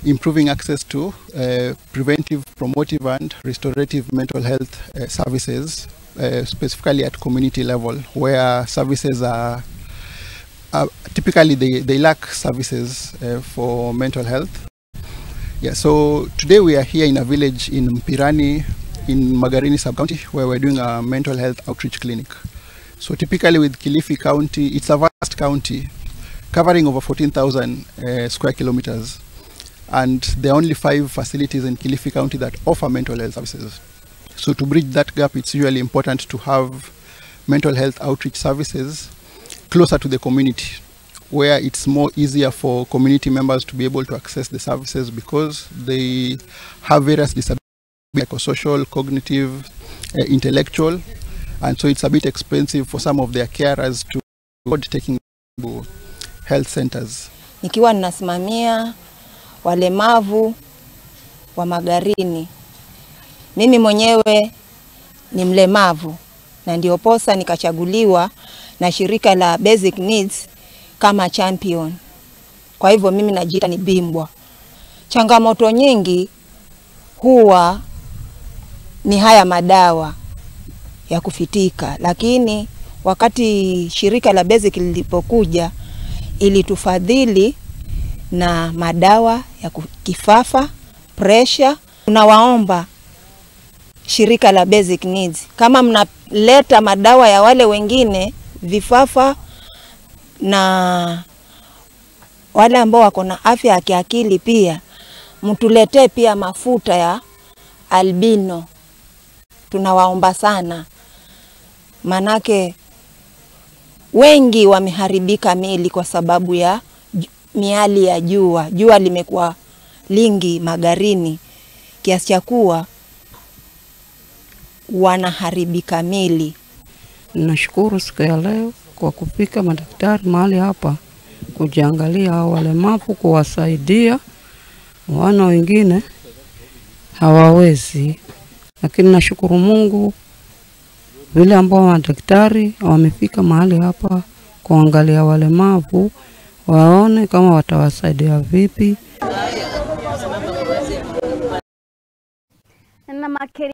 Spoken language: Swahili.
improving access to preventive, promotive, and restorative mental health services, specifically at community level, where services are typically they lack services for mental health. Yeah, so today we are here in a village in Mpirani in Magarini sub-county, where we're doing a mental health outreach clinic. So typically with Kilifi County, it's a vast county covering over 14,000 square kilometers. And there are only 5 facilities in Kilifi County that offer mental health services. So to bridge that gap, it's really important to have mental health outreach services closer to the community, where it's more easier for community members to be able to access the services because they have various disabilities, psychosocial, cognitive, intellectual, and so it's a bit expensive for some of their carers to afford taking to health centers. Nikiwa ninasimamia walemavu wa Magarini. Mimi mwenyewe ni mlemavu na ndio posa nikachaguliwa na shirika la Basic Needs kama champion. Kwa hivyo mimi najiita ni bingwa. Changamoto nyingi huwa ni haya madawa ya kufitika, lakini wakati shirika la Basic lilipokuja ilitufadhili na madawa ya kifafa, pressure. Tunawaomba shirika la Basic Needs, kama mnaleta madawa ya wale wengine vifafa na wale ambao wako na afya ya kiakili, pia mtuletee pia mafuta ya albino. Tunawaomba sana, manake wengi wameharibika mili kwa sababu ya miali ya jua. Jua limekuwa lingi Magarini kiasi cha kuwa wanaharibika mili. Nashukuru siku ya leo kwa kupika madaktari mahali hapa kujiangalia hao walemavu, kuwasaidia. Wana wengine hawawezi, lakini nashukuru Mungu vile ambao madaktari wamefika mahali hapa kuangalia walemavu, waone kama watawasaidia vipi.